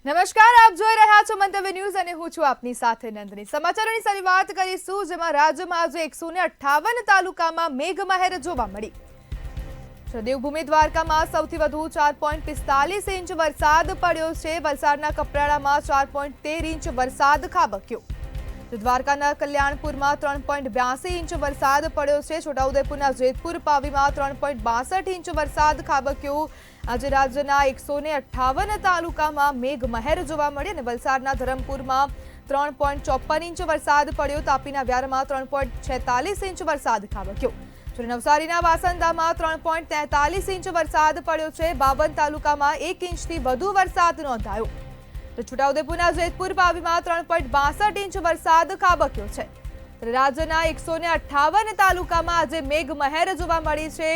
નમસ્કાર, આપ જોઈ રહ્યા છો મંતવ્ય ન્યૂઝ અને હું છું આપની સાથે નંદની। સમાચારોની શરૂઆત કરીશું, જેમાં રાજ્યમાં આજે 158 તાલુકામાં મેઘમહેર જોવા મળી। દેવભૂમિ દ્વારકામાં સૌથી વધુ 4.45 ઇંચ વરસાદ પડ્યો છે। વલસાડના કપરાડામાં 4.13 ઇંચ વરસાદ ખાબક્યો। દ્વારકાના કલ્યાણપુરમાં 3.82 ઇંચ વરસાદ પડ્યો છે। છોટાઉદેપુરના જેતપુર પાવીમાં 3.62 ઇંચ વરસાદ ખાબક્યો। આજે રાજ્યના 158 તાલુકામાં મેઘમહેર જોવા મળી અને વલસાડના ધરમપુરમાં 3.54 ઇંચ વરસાદ પડ્યો। તાપીના વ્યારામાં 3.46 ઇંચ વરસાદ ખાબક્યો। નવસારીના વાસંદામાં 3.43 ઇંચ વરસાદ પડ્યો છે। 52 તાલુકામાં 1 ઇંચથી વધુ વરસાદ નોંધાયો। છોટાઉદેપુરના જેતપુર પાવીમાં 3.62 ઇંચ વરસાદ ખાબક્યો છે। રાજ્યના 158 તાલુકામાં આજે મેઘમહેર જોવા મળી છે।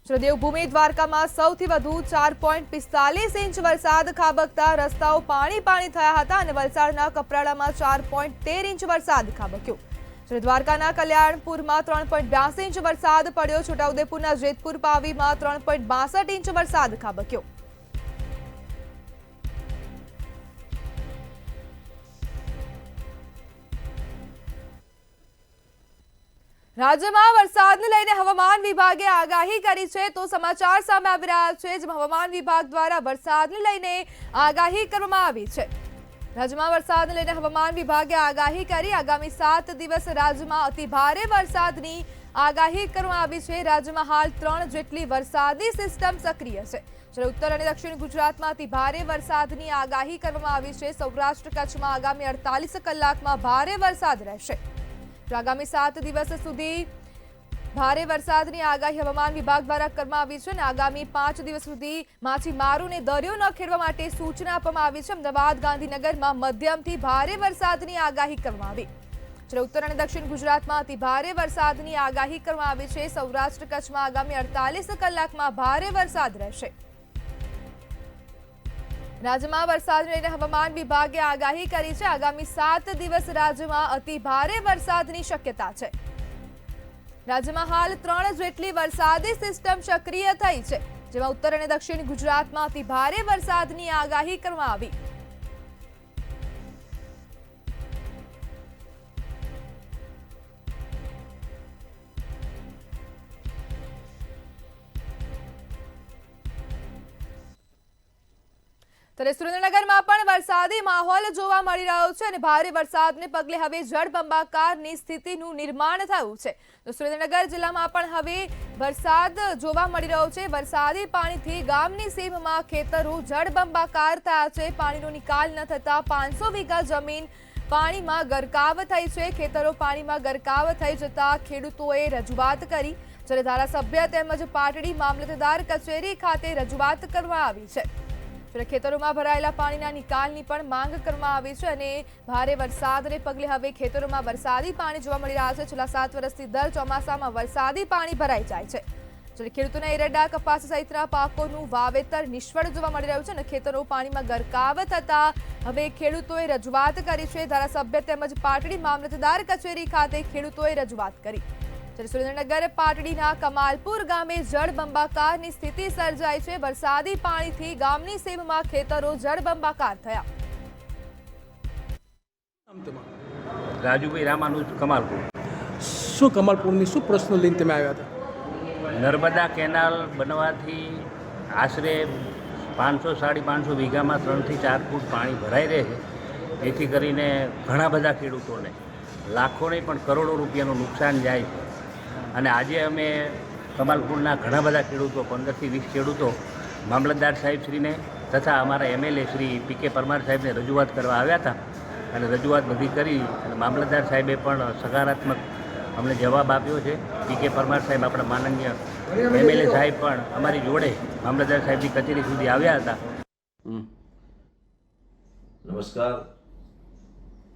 દેવભૂમિ દ્વારકામાં સૌથી વધુ 4.45 ઇંચ વરસાદ ખાબકતા રસ્તાઓ પાણી થયા હતા અને વલસાડના કપરાડામાં 4.13 ઇંચ વરસાદ ખાબક્યો। દ્વારકાના કલ્યાણપુરમાં 3.82 ઇંચ વરસાદ પડ્યો। છોટાઉદેપુરના જેતપુર પાવીમાં 3.62 ઇંચ વરસાદ ખાબક્યો। રાજ્યમાં વરસાદને લઈને હવામાન વિભાગે આગાહી કરી છે, તો સમાચાર સામે આવી રહ્યા છે, જેમાં હવામાન વિભાગ દ્વારા વરસાદને લઈને આગાહી કરવામાં આવી છે। રાજ્યમાં વરસાદને લઈને હવામાન વિભાગે આગાહી કરી। આગામી 7 દિવસ રાજ્યમાં અતિભારે વરસાદની આગાહી કરવામાં આવી છે। રાજ્યમાં હાલ 3 જેટલી વરસાદી સિસ્ટમ સક્રિય છે, જ્યારે ઉત્તર અને દક્ષિણ ગુજરાતમાં અતિભારે વરસાદની આગાહી કરવામાં આવી છે। સૌરાષ્ટ્ર કચ્છમાં આગામી 48 કલાકમાં ભારે વરસાદ રહેશે। આગામી 7 દિવસ સુધી ભારે વરસાદની આગાહી હવામાન વિભાગ દ્વારા કરવામાં આવી છે અને આગામી 5 દિવસ સુધી માછીમારોને દરિયો ન ખેડવા માટે સૂચના આપવામાં આવી છે। અમદાવાદ, ગાંધીનગરમાં મધ્યમથી ભારે વરસાદની આગાહી કરવામાં આવી, જ્યારે ઉત્તર અને દક્ષિણ ગુજરાતમાં અતિ ભારે વરસાદની આગાહી કરવામાં આવી છે। સૌરાષ્ટ્ર કચ્છમાં આગામી 48 કલાકમાં ભારે વરસાદ રહેશે। રાજ્યમાં વરસાદને લઈને હવામાન વિભાગે આગાહી કરી છે। આગામી 7 દિવસ રાજ્યમાં અતિ ભારે વરસાદની શક્યતા છે। રાજ્યમાં હાલ 3 જેટલી વરસાદી સિસ્ટમ સક્રિય થઈ છે, જેમાં ઉત્તર અને દક્ષિણ ગુજરાતમાં અતિ ભારે વરસાદની આગાહી કરવામાં આવી। ત્યારે સુરેન્દ્રનગરમાં પણ વરસાદી માહોલ જોવા મળી રહ્યો છે અને ભારે વરસાદને પગલે હવે જળબંબાકારની સ્થિતિનું નિર્માણ થયું છે। તો સુરેન્દ્રનગર જિલ્લામાં પણ હવે વરસાદ જોવા મળી રહ્યો છે। વરસાદી પાણીથી ગામની સીમમાં ખેતરો જળબંબાકાર થયા છે। પાણીનો નિકાલ ન થતા 500 વીઘા જમીન પાણીમાં ગરકાવ થઈ છે। ખેતરો પાણીમાં ગરકાવ થઈ જતા ખેડૂતોએ રજૂઆત કરી, જ્યારે ધારાસભ્ય તેમજ પાટડી મામલતદાર કચેરી ખાતે રજૂઆત કરવામાં આવી છે। ખેતરોમાં ભરાયેલા પાણીના નિકાલની પણ માંગ કરવામાં આવી છે અને ભારે વરસાદને પગલે હવે ખેતરોમાં વરસાદી પાણી જોવા મળી રહ્યા છે। છેલ્લા 7 વર્ષથી દર ચોમાસામાં વરસાદી પાણી ભરાઈ જાય છે, જ્યારે ખેડૂતોના એરંડા, કપાસ સહિતના પાકોનું વાવેતર નિષ્ફળ જોવા મળી રહ્યું છે અને ખેતરો પાણીમાં ગરકાવ થતા હવે ખેડૂતોએ રજૂઆત કરી છે। ધારાસભ્ય તેમજ પાટડી મામલતદાર કચેરી ખાતે ખેડૂતોએ રજૂઆત કરી, જ્યારે સુરેન્દ્રનગર પાટડીના કમાલપુર ગામે જળબંબાકારની સ્થિતિ સર્જાઈ છે। વરસાદી પાણીથી ગામની સીમમાં ખેતરો જળબંબાકાર થયા। રાજુભાઈ રામાનુજ, કમાલપુર। શું કમાલપુરની શું પ્રશ્ન લઈને તમે આવ્યા હતા? નર્મદા કેનાલ બનવાથી આશરે 500-550 વીઘામાં 3 થી 4 ફૂટ પાણી ભરાઈ રહે છે, જેથી કરીને ઘણા બધા ખેડૂતોને લાખો નહીં પણ કરોડો રૂપિયાનું નુકસાન જાય છે। અને આજે અમે કમાલપુરના ઘણા બધા ખેડૂતો, 15 થી 20 ખેડૂતો મામલતદાર સાહેબશ્રીને તથા અમારા MLA શ્રી PK પરમાર સાહેબને રજૂઆત કરવા આવ્યા હતા અને રજૂઆત બધી કરી અને મામલતદાર સાહેબે પણ સકારાત્મક અમને જવાબ આપ્યો છે। PK પરમાર સાહેબ, આપણા માનનીય MLA સાહેબ પણ અમારી જોડે મામલતદાર સાહેબની કચેરી સુધી આવ્યા હતા। નમસ્કાર।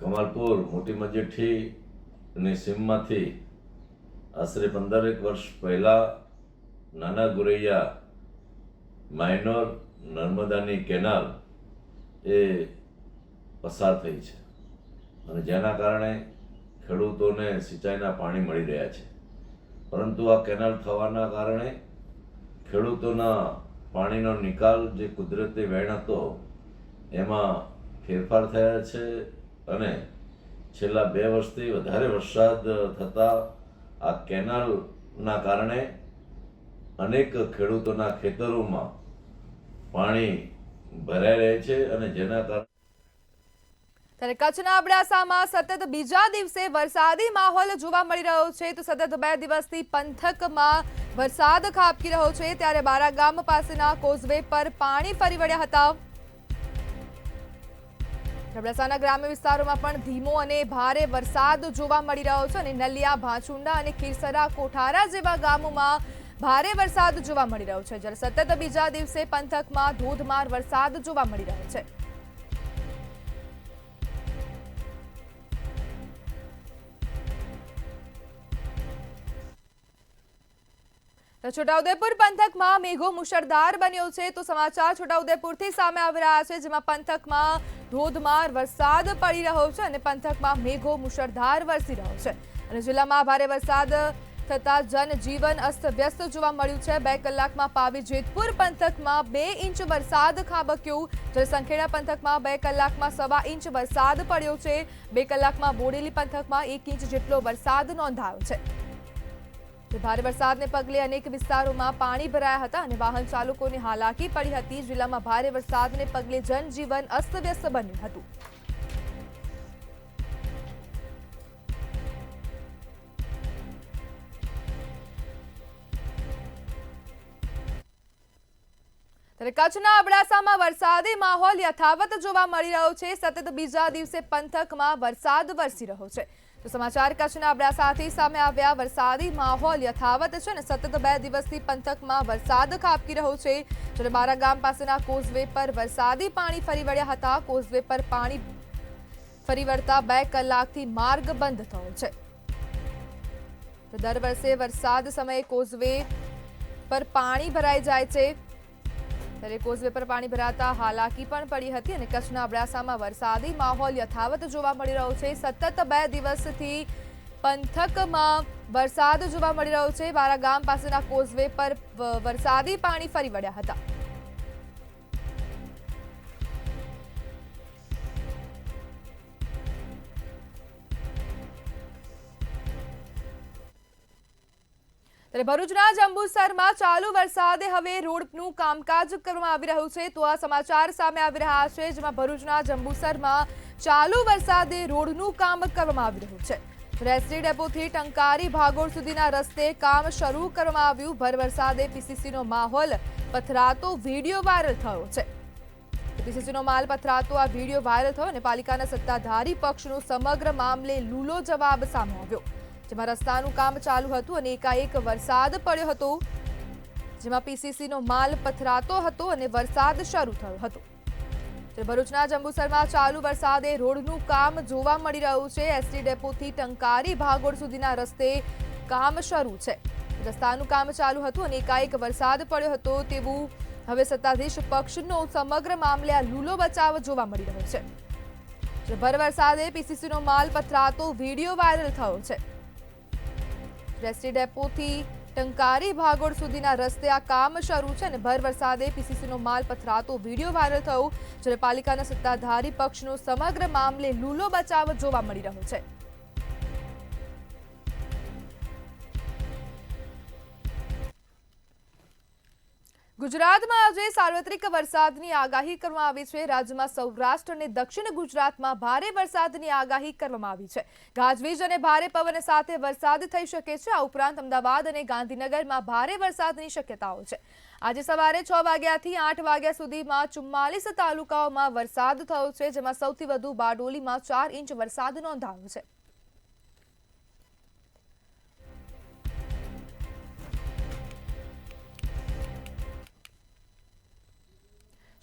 કમાલપુર મોટી મજેઠી અને સીમમાંથી આશરે 15 વર્ષ પહેલાં નાના ગોરૈયા માઇનોર નર્મદાની કેનાલ એ પસાર થઈ છે અને જેના કારણે ખેડૂતોને સિંચાઈના પાણી મળી રહ્યા છે, પરંતુ આ કેનાલ થવાના કારણે ખેડૂતોના પાણીનો નિકાલ જે કુદરતી વહેણ હતો એમાં ફેરફાર થયા છે અને છેલ્લા 2 વર્ષથી વધારે વરસાદ થતાં આ કેનાલના કારણે અનેક ખેડૂતોના ખેતરોમાં પાણી ભરાઈ રહે છે અને જેના કારણે ત્યારે કચ્છના અબડાસામાં સતત બીજા દિવસે વરસાદી માહોલ જોવા મળી રહ્યો છે તો સતત 2 દિવસથી પંથકમાં વરસાદ ખાબકી રહ્યો છે ત્યારે બારા ગામ પાસેના કોઝવે પર પાણી ફરી વળ્યા હતા. અબડાસાના ગ્રામ્ય વિસ્તારોમાં પણ ધીમો અને ભારે વરસાદ જોવા મળી રહ્યો છે અને નલિયા, ભાચુંડા અને ખીરસરા, કોઠારા જેવા ગામોમાં ભારે વરસાદ જોવા મળી રહ્યો છે જ્યારે સતત બીજા દિવસે પંથકમાં ધોધમાર વરસાદ જોવા મળી રહ્યો છે. છોટાઉદેપુર પંથકમાં મેઘો મુશળધાર બન્યો છે તો સમાચાર છોટાઉદેપુરથી સામે આવી રહ્યા છે જેમાં પંથકમાં ધોધમાર વરસાદ પડી રહ્યો છે અને પંથકમાં મેઘો મુશળધાર વરસી રહ્યો છે અને જિલ્લામાં ભારે વરસાદ થતા જનજીવન અસ્તવ્યસ્ત જોવા મળ્યું છે. 2 કલાકમાં પાવી જેતપુર પંથકમાં 2 ઇંચ વરસાદ ખાબક્યો જ્યારે સંખેડા પંથકમાં 2 કલાકમાં 1.25 ઇંચ વરસાદ પડ્યો છે. 2 કલાકમાં બોડેલી પંથકમાં 1 ઇંચ જેટલો વરસાદ નોંધાયો છે. ભારે વરસાદને પગલે અનેક વિસ્તારોમાં પાણી ભરાયા હતા અને વાહન ચાલકોને હાલાકી પડી હતી. જિલ્લામાં ભારે વરસાદને પગલે જનજીવન અસ્તવ્યસ્ત બન્યું હતું. ત્યારે કચ્છના અબડાસામાં વરસાદી માહોલ યથાવત જોવા મળી રહ્યો છે. સતત બીજા દિવસે પંથકમાં વરસાદ વરસી રહ્યો છે તો સમાચાર કચ્છના અબડાસાથી સામે આવ્યા. વરસાદી માહોલ યથાવત છે અને સતત 2 દિવસથી પંથકમાં વરસાદ ખાબકી રહ્યો છે જ્યારે બારા ગામ પાસેના કોઝવે પર વરસાદી પાણી ફરી વળ્યા હતા. કોઝવે પર પાણી ફરી વળતા 2 કલાકથી માર્ગ બંધ થયો છે. તો દર વર્ષે વરસાદ સમયે કોઝવે પર પાણી ભરાઈ જાય છે ત્યારે કોઝવે પર પાણી ભરાતા હાલાકી પણ પડી હતી અને કચ્છના અબડાસામાં વરસાદી માહોલ યથાવત જોવા મળી રહ્યો છે. સતત 2 દિવસથી પંથકમાં વરસાદ જોવા મળી રહ્યો છે. બારા ગામ પાસેના કોઝવે પર વરસાદી પાણી ફરી વળ્યા હતા. ત્યારે ભરૂચના જંબુસરમાં ચાલુ વરસાદે હવે રોડનું કામકાજ કરવામાં આવી રહ્યું છે તો આ સમાચાર સામે આવી રહ્યા છે જેમાં ભરૂચના જંબુસરમાં ચાલુ વરસાદે રોડનું કામ કરવામાં આવી રહ્યું છે. એસટી ડેપોથી ટંકારી ભાગોળ સુધીના રસ્તે કામ શરૂ કરવામાં આવ્યું. ભર વરસાદે પીસીસીનો માહોલ પથરાતો વિડીયો વાયરલ થયો છે. પીસીસીનો માલ પથરાતો આ વિડીયો વાયરલ થયો અને પાલિકાના સત્તાધારી પક્ષનો સમગ્ર મામલે લૂલો જવાબ સામે આવ્યો જેમાં રસ્તાનું કામ ચાલુ હતું અને એકાએક વરસાદ પડ્યો હતો જેમાં પીસીસીનો માલ પથરાતો હતો અને વરસાદ શરૂ થયો હતો. ભરૂચના જંબુસરમાં ચાલુ વરસાદે રોડનું કામ જોવા મળી રહ્યું છે. એસટી ડેપોથી ટંકારી ભાગોળ સુધીના રસ્તે કામ શરૂ છે. રસ્તાનું કામ ચાલુ હતું અને એકાએક વરસાદ પડ્યો હતો તેવું હવે સત્તાધીશ પક્ષનો સમગ્ર મામલે આ લૂલો બચાવ જોવા મળી રહ્યો છે. ભર વરસાદે પીસીસીનો માલ પથરાતો વિડીયો વાયરલ થયો છે. એસટી ડેપોથી ટંકારી ભાગોળ સુધીના રસ્તે આ કામ શરૂ છે અને ભર વરસાદે પીસીસીનો માલ પથરાતો વિડીયો વાયરલ થયો જ્યારે પાલિકાના સત્તાધારી પક્ષનો સમગ્ર મામલે લૂલો બચાવ જોવા મળી રહ્યો છે. ગુજરાતમાં આજે સાર્વત્રિક વરસાદની આગાહી કરવામાં આવી છે. રાજ્યમાં સૌરાષ્ટ્ર અને દક્ષિણ ગુજરાતમાં ભારે વરસાદની આગાહી કરવામાં આવી છે. ગાજવીજ અને ભારે પવન સાથે વરસાદ થઈ શકે છે. આ ઉપરાંત અમદાવાદ અને ગાંધીનગરમાં ભારે વરસાદની શક્યતાઓ છે. આજે સવારે 6 વાગ્યાથી 8 વાગ્યા સુધીમાં 44 તાલુકાઓમાં વરસાદ થયો છે જેમાં સૌથી વધુ બારડોલીમાં 4 ઇંચ વરસાદ નોંધાયો છે.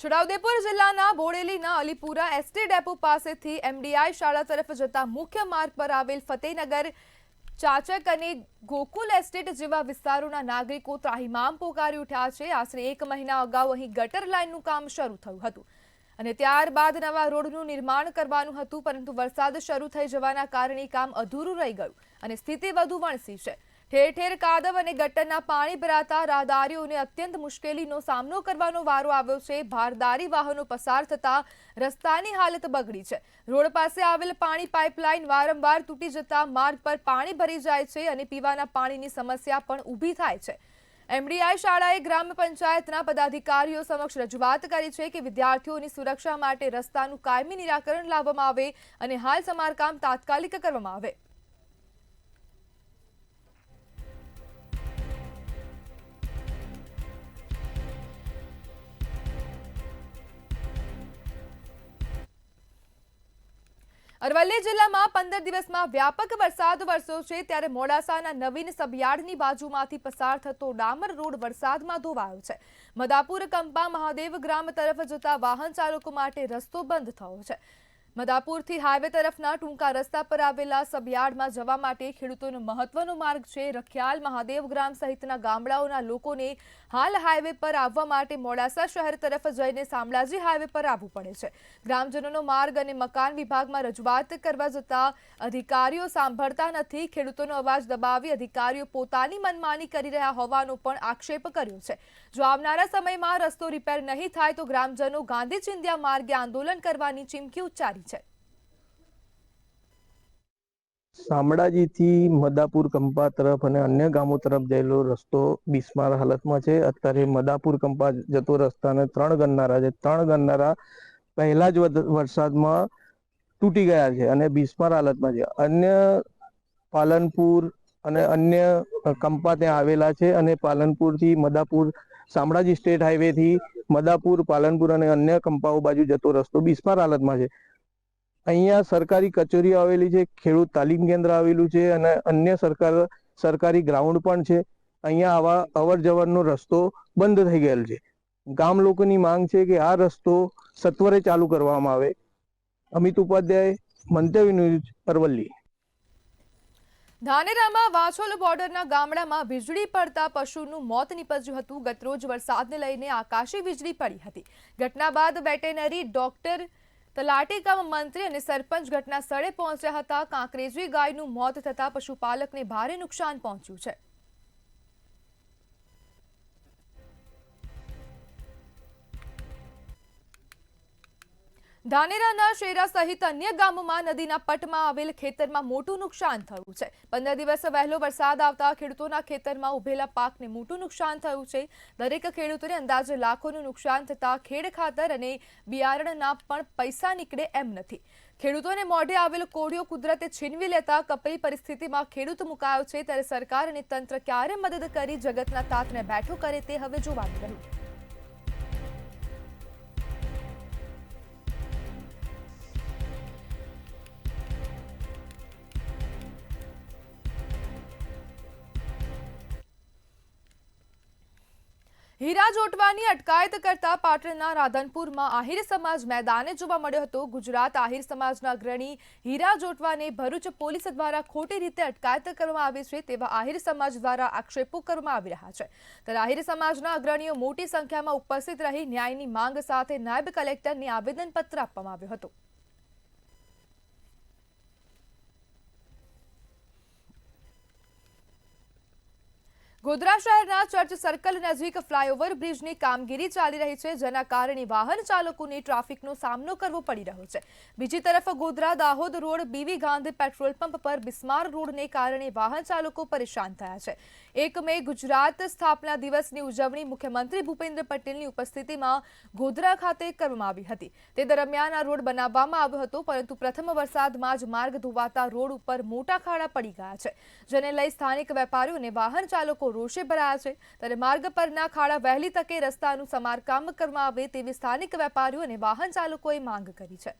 છોટાઉદેપુર જિલ્લાના બોડેલીના અલીપુરા એસટી ડેપો પાસેથી એમડીઆઈ શાળા તરફ જતા મુખ્ય માર્ગ પર આવેલ ફતેનગર, ચાચક અને ગોકુલ એસ્ટેટ જેવા વિસ્તારોના નાગરિકો ત્રાહિમામ પોકારી ઉઠ્યા છે. આશરે 1 મહિના અગાઉ અહીં ગટર લાઇનનું કામ શરૂ થયું હતું અને ત્યારબાદ નવા રોડનું નિર્માણ કરવાનું હતું પરંતુ વરસાદ શરૂ થઈ જવાના કારણે કામ અધૂરું રહી ગયું અને સ્થિતિ વધુ વણસી છે. ઠેર ઠેર કાદવ અને ગટરના પાણી ભરાતા રાહદારીઓને અત્યંત મુશ્કેલીનો સામનો કરવાનો વારો આવ્યો છે। ભારદારી વાહનો પસાર થતા રસ્તાની હાલત બગડી છે। રોડ પાસે આવેલ પાણી પાઇપલાઇન વારંવાર તૂટી જતા માર્ગ પર પાણી ભરી જાય છે અને પીવાના પાણીની સમસ્યા પણ ઊભી થાય છે। એમડીઆઈ શાળાએ ગ્રામ પંચાયતના પદાધિકારીઓ સમક્ષ રજૂઆત કરી છે કે વિદ્યાર્થીઓની સુરક્ષા માટે રસ્તાનું કાયમી નિરાકરણ લાવવામાં આવે અને હાલ સમારકામ તાત્કાલિક કરવામાં આવે। અરવલ્લી જિલ્લામાં 15 દિવસમાં વ્યાપક વરસાદ વરસ્યો છે ત્યારે મોડાસાના નવીન સબયાર્ડની બાજુમાંથી પસાર થતો ડામર રોડ વરસાદમાં ધોવાયો છે। મદાપુર કંપા મહાદેવ ગ્રામ તરફ જતા વાહન ચાલકો માટે રસ્તો બંધ થયો છે। મદાપુરથી હાઈવે તરફના ટૂંકા રસ્તા પર આવેલા સબયાર્ડમાં જવા માટે ખેડૂતોનો મહત્વનો માર્ગ છે। રખિયાલ મહાદેવ ગ્રામ સહિતના ગામડાઓના લોકોને હાલ હાઈવે પર આવવા માટે મોડાસા શહેર તરફ જઈને શામળાજી હાઈવે પર આવવું પડે છે। ગ્રામજનોનો માર્ગ અને મકાન વિભાગમાં રજૂઆત કરવા જતા અધિકારીઓ સાંભળતા નથી। ખેડૂતોનો અવાજ દબાવી અધિકારીઓ પોતાની મનમાની કરી રહ્યા હોવાનો પણ આક્ષેપ કર્યો છે। જો આવનારા સમયમાં રસ્તો રિપેર નહીં થાય તો ગ્રામજનો ગાંધી ચિંધ્યા માર્ગે આંદોલન કરવાની ચીમકી ઉચ્ચારી છે। શામળાજીથી મદાપુર કંપા તરફ અને અન્ય ગામો તરફ જયેલો રસ્તો બિસ્માર હાલતમાં છે। અત્યારે મદાપુર કંપા જતો રસ્તાને 3 ગન્નારા છે। 3 ગન્નારા પહેલા જ વરસાદમાં તૂટી ગયા છે અને બિસ્માર હાલતમાં છે। અન્ય પાલનપુર અને અન્ય કંપા ત્યાં આવેલા છે અને પાલનપુરથી મદાપુર શામળાજી સ્ટેટ હાઈવેથી મદાપુર પાલનપુર અને અન્ય કંપાઓ બાજુ જતો રસ્તો બિસ્માર હાલતમાં છે। અહીંયા સરકારી કચેરીઓ આવેલી છે, ખેડૂત તાલીમ કેન્દ્ર આવેલું છે અને અન્ય સરકારી ગ્રાઉન્ડ પણ છે। અહીંયા આવા અવર જવરનો રસ્તો બંધ થઈ ગયેલ છે। ગામ લોકોની માંગ છે કે આ રસ્તો સત્વરે ચાલુ કરવામાં આવે। અમિત ઉપાધ્યાય, મંતવ્ય ન્યૂઝ, અરવલ્લી। ધાનેરામાં વાછોલ બોર્ડરના ગામડામાં વીજળી પડતા પશુનું મોત નીપજ્યું હતું। ગતરોજ વરસાદને લઈને આકાશી વીજળી પડી હતી। ઘટના બાદ વેટેનરી ડોક્ટર, તલાટી કમ મંત્રી અને સરપંચ ઘટના સ્થળે પહોંચ્યા હતા। કાંકરેજી ગાયનું મોત થતા પશુપાલકને ભારે નુકસાન પહોંચ્યું છે। ધાનેરાના શેરા સહિત અન્ય ગામોમાં નદીના પટમાં આવેલ ખેતરમાં મોટું નુકસાન થયું છે। 15 દિવસ વહેલો વરસાદ આવતા ખેડૂતોના ખેતરમાં ઉભેલા પાકને મોટું નુકસાન થયું છે। દરેક ખેડૂતોને અંદાજે લાખોનું નુકસાન થતા ખેડ ખાતર અને બિયારણના પણ પૈસા નીકળે એમ નથી। ખેડૂતોને મોઢે આવેલો કોળિયો કુદરતે છીનવી લેતા કપરી પરિસ્થિતિમાં ખેડૂત મુકાયો છે। ત્યારે સરકાર અને તંત્ર ક્યારે મદદ કરી જગતના તાતને બેઠો કરે તે હવે જોવાનું રહ્યું। હીરા જોટવાની અટકાયત કરતા પાટણના રાધનપુરમાં આહિર સમાજ મેદાને જોવા મળ્યો હતો। ગુજરાત આહિર સમાજના અગ્રણી હીરા જોટવાને ભરૂચ પોલીસ દ્વારા ખોટી રીતે અટકાયત કરવામાં આવી છે તેવા આહિર સમાજ દ્વારા આક્ષેપો કરવામાં આવી રહ્યા છે। ત્યારે આહિર સમાજના અગ્રણીઓ મોટી સંખ્યામાં ઉપસ્થિત રહી ન્યાયની માંગ સાથે નાયબ કલેક્ટરને આવેદનપત્ર આપવામાં આવ્યું હતું। ગોધરા શહેરના ચર્ચ સર્કલ નજીક ફ્લાયઓવર બ્રિજની કામગીરી ચાલી રહી છે, જેના કારણે વાહન ચાલકોને ટ્રાફિકનો સામનો કરવો પડી રહ્યો છે। બીજી તરફ Godhra Dahod road BV Gandhi petrol pump પર બિસ્માર રોડને કારણે વાહન ચાલકો પરેશાન થયા છે। 1 મે ગુજરાત સ્થાપના દિવસની ઉજવણી મુખ્યમંત્રી ભૂપેન્દ્ર પટેલની ઉપસ્થિતિમાં ગોધરા ખાતે કરવામાં આવી હતી। તે દરમિયાન આ રોડ બનાવવામાં આવ્યો હતો, પરંતુ પ્રથમ વરસાદમાં જ માર્ગ ધોવાતા રોડ ઉપર મોટા ખાડા પડી ગયા છે, જેને લઈ સ્થાનિક વેપારીઓ અને વાહન ચાલકો રોષે ભરાયા છે। ત્યારે માર્ગ પરના ખાડા વહેલી તકે રસ્તાનું સમારકામ કરવામાં આવે તેવી સ્થાનિક વેપારીઓ અને વાહન ચાલકોએ માંગ કરી છે।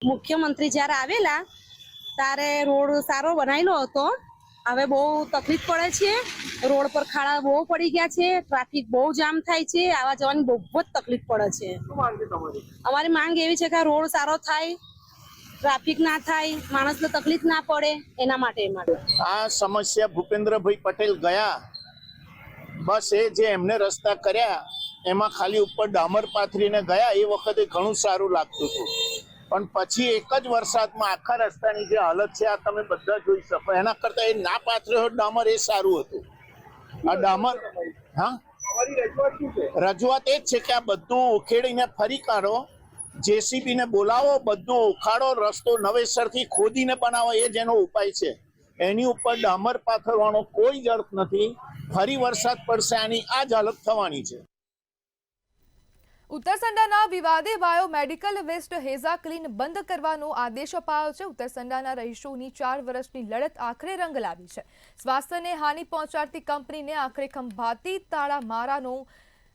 મુખ્યમંત્રી જ્યારે આવેલા ત્યારે રોડ સારો બનાવેલો હતો। હવે બહુ તકલીફ પડે છે। રોડ પર ખાડા બહુ પડી ગયા છે, ટ્રાફિક બહુ જામ થાય છે, આવા જવાની બહુ જ તકલીફ પડે છે। અમારી માંગ એવી છે કે રોડ સારો થાય, ટ્રાફિક ના થાય, માણસને તકલીફ ના પડે, એના માટે આ સમસ્યા ભૂપેન્દ્રભાઈ પટેલ ગયા, બસ એ જે એમને રસ્તા કર્યા એમાં ખાલી ઉપર ડામર પાથરીને ગયા, એ વખતે ઘણું સારું લાગતું હતું, પણ પછી એક જ વરસાદમાં આખા રસ્તાની જે હાલત છે આ તમે બધા જોઈ શકો. એના કરતા એ ના પાથરેલો ડામર એ સારું હતું. આ ડામર, હા, રજૂઆત એ જ છે કે આ બધું ઉખેડીને ફરી કાઢો, જેસીબી ને બોલાવો, બધું ઉખાડો, રસ્તો નવેસરથી ખોદીને બનાવો, એ જ એનો ઉપાય છે. એની ઉપર ડામર પાથરવાનો કોઈ જ અર્થ નથી. ફરી વરસાદ પડશે, આની આ જ હાલત થવાની છે. ઉત્તરસંડાના વિવાદે બાયોમેડિકલ વેસ્ટ હેઝા ક્લીન બંધ કરવાનો આદેશ અપાયો છે. ઉત્તરસંડાના રહીશોની 4 વર્ષની લડત આખરે રંગ લાવી છે. સ્વાસ્થ્યને હાનિ પહોંચાડતી કંપનીને આખરે ખંભાતી તાળા મારાનો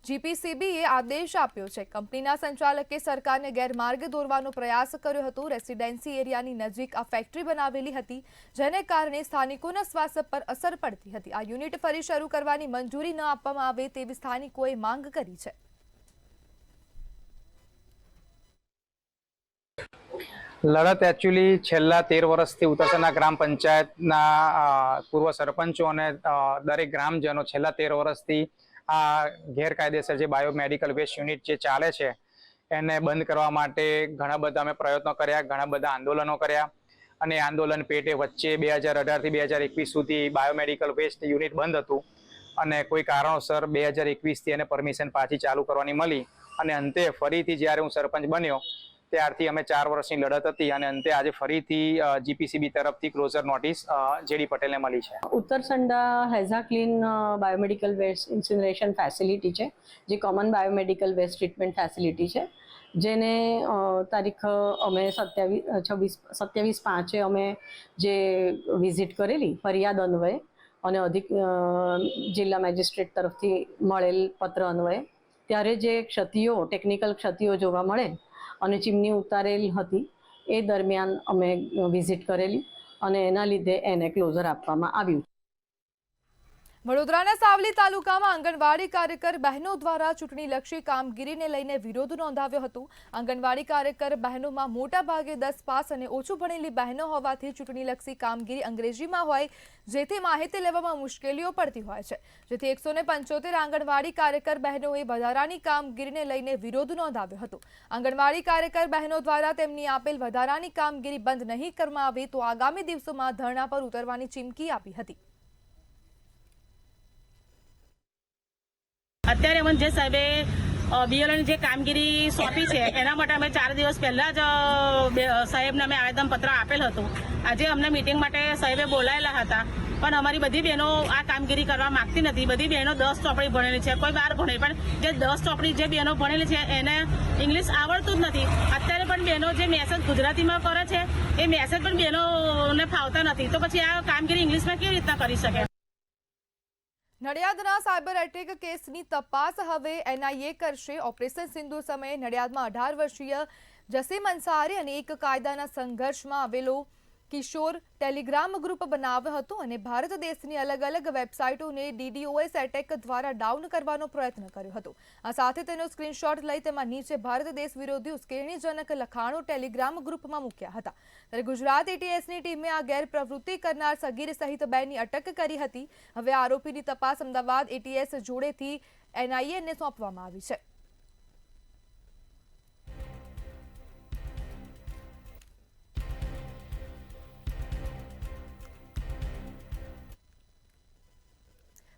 જીપીસીબીએ આદેશ આપ્યો છે. કંપનીના સંચાલકે સરકારને ગેરમાર્ગે દોરવાનો પ્રયાસ કર્યો હતો. રેસિડેન્સી એરિયાની નજીક આ ફેક્ટરી બનાવેલી હતી, જેને કારણે સ્થાનિકોના સ્વાસ્થ્ય પર અસર પડતી હતી. આ યુનિટ ફરી શરૂ કરવાની મંજૂરી ન આપવામાં આવે તેવી સ્થાનિકોએ માંગ કરી છે. લડત એકચ્યુઅલી છેલ્લા 13 વર્ષથી ઉત્તરસંડા ગ્રામ પંચાયતના પૂર્વ સરપંચો અને દરેક ગ્રામજનો છેલ્લા 13 વર્ષથી આ ગેરકાયદેસર જે બાયોમેડિકલ વેસ્ટ યુનિટ જે ચાલે છે એને બંધ કરવા માટે ઘણા બધા અમે પ્રયત્નો કર્યા, ઘણા બધા આંદોલનો કર્યા અને આંદોલન પેટે વચ્ચે 2018 થી 2021 સુધી બાયોમેડિકલ વેસ્ટ યુનિટ બંધ હતું અને કોઈ કારણોસર 2021 થી એને પરમિશન પાછી ચાલુ કરવાની મળી અને અંતે ફરીથી જ્યારે હું સરપંચ બન્યો ત્યારથી અમે 4 વર્ષની લડત હતી અને અંતે આજે ફરીથી જીપીસીબી તરફથી ક્લોઝર નોટિસ જેડી પટેલને મળી છે. Uttarsanda has a clean biomedical waste incineration facility છે, જે common biomedical waste treatment facility છે, જેને તારીખ અમે 27/5 અમે જે વિઝિટ કરેલી ફરિયાદ અન્વયે અને જિલ્લા મેજિસ્ટ્રેટ તરફથી મળેલ પત્ર અન્વયે, ત્યારે જે ક્ષતિઓ, ટેકનિકલ ક્ષતિઓ જોવા મળે અને ચીમની ઉતારેલ હતી એ દરમિયાન અમે વિઝિટ કરેલી અને એના લીધે એને ક્લોઝર આપવામાં આવ્યું. વડોદરાના સાવલી તાલુકામાં આંગણવાડી કાર્યકર બહેનો દ્વારા ચૂંટણીલક્ષી કામગીરીને લઈને વિરોધ નોંધાવ્યો હતો. આંગણવાડી કાર્યકર બહેનોમાં મોટા ભાગે 10 પાસ અને ઓછું ભણેલી બહેનો હોવાથી ચૂંટણીલક્ષી કામગીરી અંગ્રેજીમાં હોય, જેથી માહિતી લેવામાં મુશ્કેલીઓ પડતી હોય છે. જેથી 175 આંગણવાડી કાર્યકર બહેનોએ વધારાની કામગીરીને લઈને વિરોધ નોંધાવ્યો હતો. આંગણવાડી કાર્યકર બહેનો દ્વારા તેમની આપેલ વધારાની કામગીરી બંધ નહીં કરવામાં આવે તો આગામી દિવસોમાં ધરણા પર ઉતરવાની ચીમકી આપી હતી. અત્યારે મને જે સાહેબે બીએલઓની જે કામગીરી સોંપી છે એના માટે અમે 4 દિવસ પહેલા જ સાહેબને અમે આવેદનપત્ર આપેલ હતું. આજે અમને મિટિંગ માટે સાહેબે બોલાયેલા હતા, પણ અમારી બધી બહેનો આ કામગીરી કરવા માંગતી નથી. બધી બહેનો 10 ચોપડી ભણેલી છે, કોઈ 12 ભણે, પણ જે 10 ચોપડી જે બહેનો ભણેલી છે એને ઇંગ્લિશ આવડતું જ નથી. અત્યારે પણ બહેનો જે મેસેજ ગુજરાતીમાં કરે છે એ મેસેજ પણ બહેનોને ફાવતા નથી, તો પછી આ કામગીરી ઇંગ્લિશમાં કેવી રીતના કરી શકે? નડિયાદના સાયબર એટેક કેસની તપાસ હવે એનઆઈએ કરશે. ઓપરેશન સિંદૂર સમયે નડિયાદમાં 18 વર્ષીય જસીમ અંસારી અને એક કાયદાના સંઘર્ષમાં આવેલો કિશોર ટેલિગ્રામ ગ્રુપ બનાવ્યો હતો અને ભારત દેશની અલગ અલગ વેબસાઇટોને DDoS એટેક દ્વારા ડાઉન કરવાનો પ્રયત્ન કર્યો હતો. આ સાથે તેનો સ્ક્રીનશોટ લઈ તેમાં નીચે ભારત દેશ વિરોધી ઉશ્કેરણીજનક લખાણો ટેલિગ્રામ ગ્રુપમાં મૂક્યા હતા. ત્યારે ગુજરાત ATSની ટીમે આ ગેરપ્રવૃત્તિ કરનાર સગીર સહિત 2ની અટક કરી હતી. હવે આરોપીની તપાસ અમદાવાદ ATS જોડેથી NIAને સોંપવામાં આવી છે.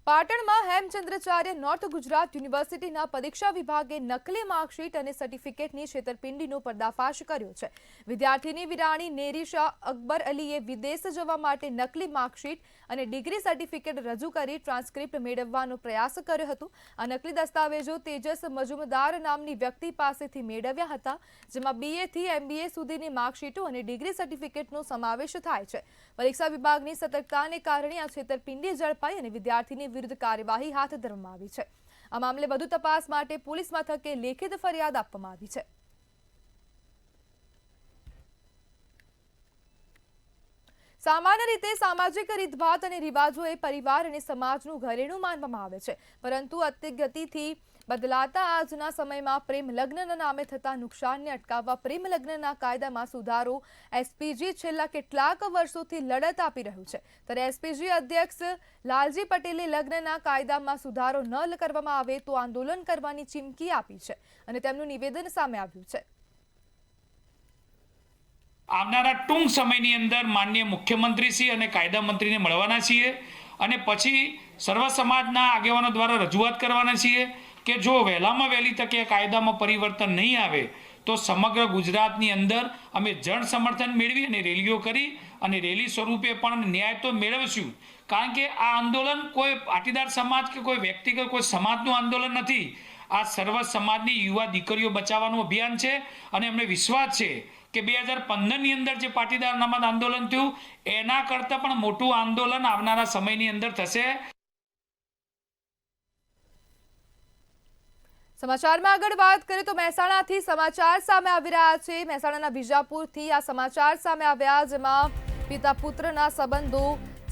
પાટણમાં હેમચંદ્રાચાર્ય નોર્થ ગુજરાત યુનિવર્સિટીના પરીક્ષા વિભાગે નકલી માર્કશીટ અને સર્ટિફિકેટની છેતરપિંડીનો પર્દાફાશ કર્યો છે. વિદ્યાર્થીની વિરાણી નેરીશા અકબર અલીએ વિદેશ જવા માટે નકલી માર્કશીટ અને ડિગ્રી સર્ટિફિકેટ રજૂ કરી ટ્રાન્સક્રિપ્ટ મેળવવાનો પ્રયાસ કર્યો હતો. આ નકલી દસ્તાવેજો તેજસ મજુમદાર નામની વ્યક્તિ પાસેથી મેળવ્યા હતા, જેમાં BA થી MBA સુધીની માર્કશીટો અને ડિગ્રી સર્ટિફિકેટનો સમાવેશ થાય છે. પરીક્ષા વિભાગની સતર્કતાને કારણે આ છેતરપિંડી ઝડપાઈ અને વિદ્યાર્થીની વિરુદ્ધ કાર્યવાહી હાથ ધરવામાં આવી છે. આ મામલે વધુ તપાસ માટે પોલીસ મથકે લેખિત ફરિયાદ આપવામાં આવી છે. સામાન્ય રીતે સામાજિક રીતભાત અને રિવાજો એ પરિવાર અને સમાજનું ઘરેણું માનવામાં આવે છે, પરંતુ અતિગતિથી બદલાતા આજના સમયમાં પ્રેમ લગ્નના નામે થતા નુકસાનને અટકાવવા પ્રેમ લગ્નના કાયદામાં સુધારો SPG છેલ્લા કેટલાક વર્ષોથી લડત આપી રહ્યું છે. ત્યારે SPG અધ્યક્ષ લાલજી પટેલે લગ્નના કાયદામાં સુધારો ન કરવામાં આવે તો આંદોલન કરવાની ચીમકી આપી છે અને તેમનું નિવેદન સામે આવ્યું છે. આવનારા ટૂંક સમયની અંદર માનનીય મુખ્યમંત્રીશ્રી અને કાયદા મંત્રીને મળવાના છીએ અને પછી સર્વ સમાજના આગેવાનો દ્વારા રજૂઆત કરવાના છીએ કે જો વહેલામાં વહેલી તકે કાયદામાં પરિવર્તન નહીં આવે તો સમગ્ર ગુજરાતની અંદર અમે જન સમર્થન મેળવી અને રેલીઓ કરી અને રેલી સ્વરૂપે પણ ન્યાય તો મેળવશું, કારણ કે આ આંદોલન કોઈ પાટીદાર સમાજ કે કોઈ વ્યક્તિગત કોઈ સમાજનું આંદોલન નથી. આ સર્વ સમાજની યુવા દીકરીઓ બચાવવાનું અભિયાન છે અને અમને વિશ્વાસ છે કે 2015ની અંદર જે પાટીદાર અનામત આંદોલન થયું એના કરતાં પણ મોટું આંદોલન આવનારા સમયની અંદર થશે. સમાચારમાં આગળ વાત કરીએ તો મહેસાણાથી સમાચાર સામે આવી રહ્યા છે. મહેસાણાના વિજાપુરથી આ સમાચાર સામે આવ્યા, જેમાં પિતા પુત્રના સંબંધો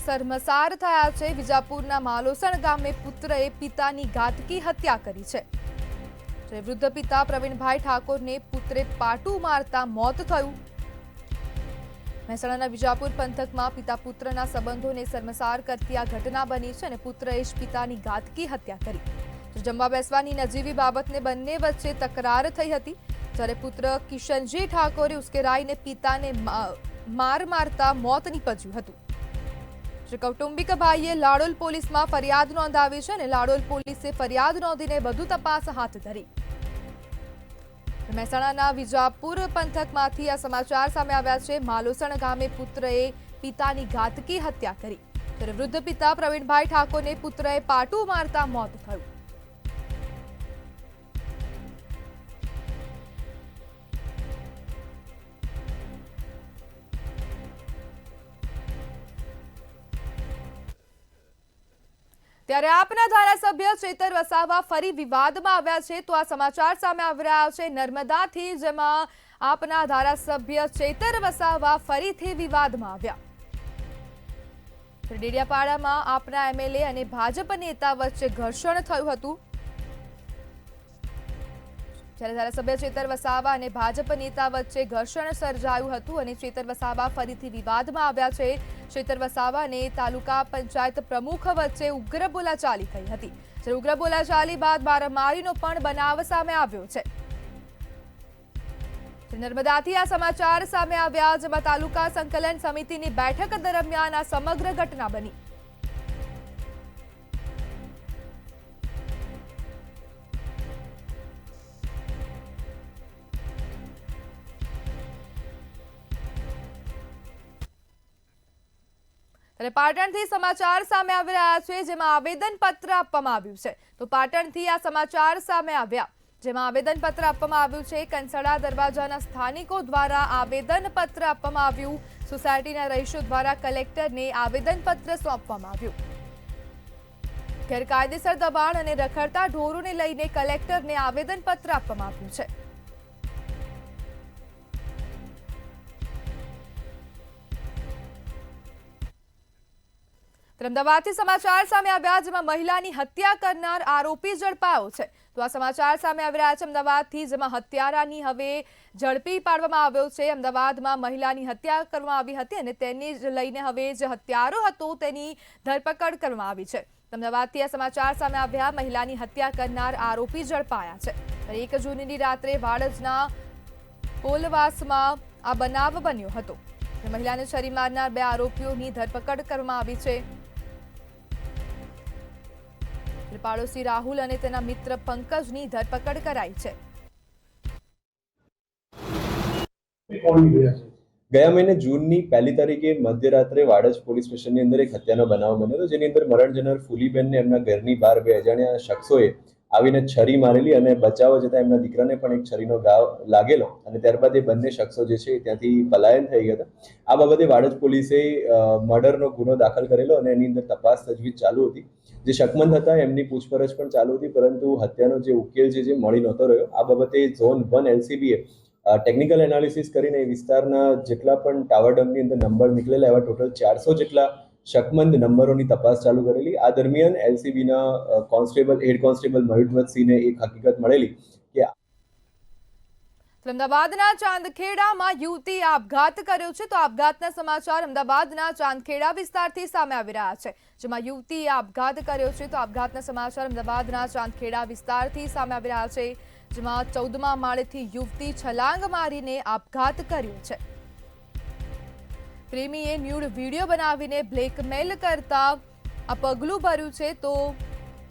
શર્મસાર થયા છે. વિજાપુરના માલોસણ ગામે પુત્રએ પિતાની ઘાતકી હત્યા કરી છે. વૃદ્ધ પિતા પ્રવીણભાઈ ઠાકોરને પુત્રે પાટું મારતા મોત થયું. મહેસાણાના વિજાપુર પંથકમાં પિતા પુત્રના સંબંધોને શર્મસાર કરતી આ ઘટના બની છે અને પુત્રએ જ પિતાની ઘાતકી હત્યા કરી. જમવા બેસવાની નજીવી બાબતને બંને વચ્ચે તકરાર થઈ હતી, જ્યારે પુત્ર કિશનજી ઠાકોરે ઉશ્કેરાઈને પિતાને માર મારતા મોત નીપજ્યું હતું. કૌટુંબિક ભાઈએ લાડોલ પોલીસમાં ફરિયાદ નોંધાવી છે અને લાડોલ પોલીસે ફરિયાદ નોંધીને વધુ તપાસ હાથ ધરી. મહેસાણાના વિજાપુર પંથકમાંથી આ સમાચાર સામે આવ્યા છે. માલોસણ ગામે પુત્રએ પિતાની ઘાતકી હત્યા કરી, ત્યારે વૃદ્ધ પિતા પ્રવીણભાઈ ઠાકોરને પુત્રએ પાટું મારતા મોત થયું. ત્યારે આપના ધારાસભ્ય ચેતર વસાવા ફરી વિવાદમાં આવ્યા છે. તો આ સમાચાર સામે આવી રહ્યા છે નર્મદાથી, જેમાં આપના ધારાસભ્ય ચેતર વસાવા ફરીથી વિવાદમાં આવ્યા. ડેડિયાપાડામાં આપના એમએલએ અને ભાજપ નેતા વચ્ચે ઘર્ષણ થયું હતું, જ્યારે ધારાસભ્ય ચેતર વસાવા અને ભાજપ નેતા વચ્ચે ઘર્ષણ સર્જાયું હતું અને ચેતર વસાવા ફરીથી વિવાદમાં આવ્યા છે. ચેતર વસાવા અને તાલુકા પંચાયત પ્રમુખ વચ્ચે ઉગ્ર બોલાચાલી થઈ હતી, જ્યારે ઉગ્ર બોલાચાલી બાદ મારામારીનો પણ બનાવ સામે આવ્યો છે. નર્મદાથી આ સમાચાર સામે આવ્યા, જેમાં તાલુકા સંકલન સમિતિની બેઠક દરમિયાન આ સમગ્ર ઘટના બની. ત્યારે પાટણથી સમાચાર સામે આવી રહ્યા છે, જેમાં આવેદનપત્ર આપવામાં આવ્યું છે. તો પાટણથી આ સમાચાર સામે આવ્યા, જેમાં આવેદનપત્ર આપવામાં આવ્યું છે. કંસાડા દરવાજાના સ્થાનિકો દ્વારા આવેદનપત્ર આપવામાં આવ્યું. સોસાયટીના રહીશો દ્વારા કલેક્ટરને આવેદનપત્ર સોંપવામાં આવ્યું. ગેરકાયદેસર દબાણ અને રખડતા ઢોરોને લઈને કલેક્ટરને આવેદનપત્ર આપવામાં આવ્યું છે. અમદાવાદથી સમાચાર સામે આવ્યા, જેમાં મહિલાની હત્યા કરનાર આરોપી ઝડપાયો છે. તો આ સમાચાર સામે આવી રહ્યા છે અમદાવાદથી, જેમાં હત્યારાની હવે ઝડપી પાડવામાં આવ્યો છે. અમદાવાદમાં મહિલાની હત્યા કરવામાં આવી હતી અને તેને લઈને હવે જે હત્યારો હતો તેની ધરપકડ કરવામાં આવી છે. અમદાવાદથી આ સમાચાર સામે આવ્યા, મહિલાની હત્યા કરનાર આરોપી ઝડપાયા છે. 1 જૂનની રાત્રે વાડજના પોલવાસમાં આ બનાવ બન્યો હતો. મહિલાને છરી મારનાર 2 આરોપીઓની ધરપકડ કરવામાં આવી છે. પાડોશી રાહુલ અને તેના મિત્ર પંકજની ધરપકડ કરાઈ છે. ગયા મહિને જૂનની 1 તારીખે મધ્યરાત્રે વાડજ પોલીસ સ્ટેશનની અંદર એક હત્યાનો બનાવ બન્યો હતો, જેની અંદર મરણ જનાર ફૂલીબેનને એમના ઘરની બહાર 2 અજાણ્યા શખ્સોએ આવીને છરી મારેલી અને બચાવવા જતાં એમના દીકરાને પણ એક છરીનો ઘાવ લાગેલો અને ત્યારબાદ એ બંને શખ્સો જે છે ત્યાંથી પલાયન થઈ ગયા હતા. આ બાબતે વાડજ પોલીસે મર્ડરનો ગુનો દાખલ કરેલો અને એની અંદર તપાસ તજવીજ ચાલુ હતી. જે શકમંદ હતા એમની પૂછપરછ પણ ચાલુ હતી, પરંતુ હત્યાનો જે ઉકેલ જે મળી નહોતો રહ્યો. આ બાબતે ઝોન 1 LCBએ ટેકનિકલ એનાલિસિસ કરીને વિસ્તારના જેટલા પણ ટાવર ડમની અંદર નંબર નીકળેલા એવા ટોટલ 400 જેટલા શકમંદ નંબરોની તપાસ ચાલુ કરેલી. આ દરમિયાન LCBના હેડ કોન્સ્ટેબલ મયુરધ્વજસિંહને એક હકીકત મળેલી કે અમદાવાદના ચાંદખેડામાં યુવતી આપઘાત કર્યો છે. તો આપઘાતના સમાચાર અમદાવાદના ચાંદખેડા વિસ્તારથી સામે આવી રહ્યા છે, જેમાં યુવતીએ આપઘાત કર્યો છે. તો આપઘાતના સમાચાર અમદાવાદના ચાંદખેડા વિસ્તારથી સામે આવી રહ્યા છે, જેમાં 14મા માળેથી યુવતી છલાંગ મારીને આપઘાત કર્યો છે. પ્રેમીએ ન્યૂડ વિડીયો બનાવીને બ્લેકમેલ કરતા આ પગલું ભર્યું છે. તો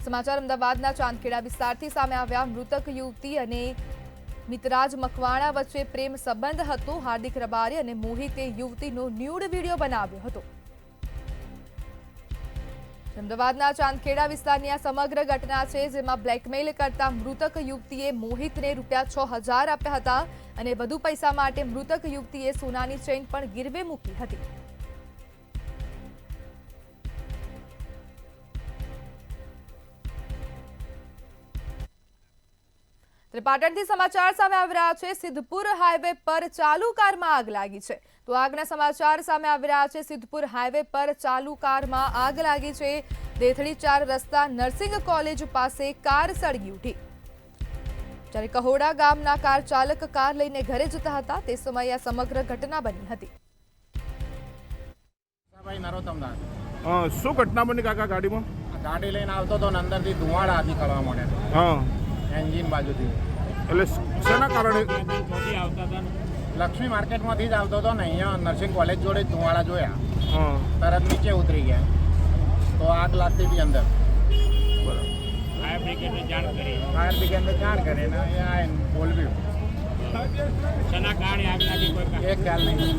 સમાચાર અમદાવાદના ચાંદખેડા વિસ્તારથી સામે આવ્યા. મૃતક યુવતી અને મિતરાજ મકવાણા વચ્ચે પ્રેમ સંબંધ હતો. હાર્દિક રબારી અને મોહિતે યુવતીનો ન્યૂડ વિડીયો બનાવ્યો હતો. અમદાવાદના ચાંદખેડા વિસ્તારની આ સમગ્ર ઘટના છે, જેમાં બ્લેકમેલ કરતા મૃતક યુવતીએ મોહિતને ₹6000 આપ્યા હતા અને વધુ પૈસા માટે મૃતક યુવતીએ સોનાની ચેઇન પણ ગીરવે મૂકી હતી. પાટણથી સમાચાર સામે આવી રહ્યા છે. સિદ્ધપુર હાઈવે પર ચાલુ કારમાં આગ લાગી છે. તો આગના સમાચાર સામે આવી રહ્યા છે. સિદ્ધપુર હાઈવે પર ચાલુ કારમાં આગ લાગી છે. દેથડી 4 રસ્તા નર્સિંગ કોલેજ પાસે કાર સળગી ઉઠી. જ્યારે કહોડા ગામના કાર ચાલક કાર લઈને ઘરે જતા હતા તે સમયે આ સમગ્ર ઘટના બની હતી. શું ઘટના બની કાકા? ગાડીમાં ગાડી લઈને આવતો તો અંદરથી ધુમાડા નીકળવા માંડ્યા. હા, એન્જિન બાજુથી. એટલે શેના કારણે? લક્ષ્મી માર્કેટમાંથી જ આવતો હતો ને, અહીંયા નર્સિંગ કોલેજ જોડે જ ધુમાડા જોયા. હા, તરત નીચે ઉતરી ગયા તો આગ લાગતી હતી અંદર. ફાયર બ્રિગેડને જાણ કરી ને અહીંયા બોલવ્યું. શેના કારણે આગ લાગી કોઈ એ ખ્યાલ નહીં.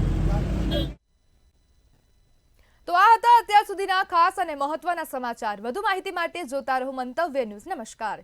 તો આ હતા અત્યાર સુધીના ખાસ અને મહત્વના સમાચાર. વધુ માહિતી માટે જોતા રહો મંતવ્ય ન્યૂઝ. નમસ્કાર.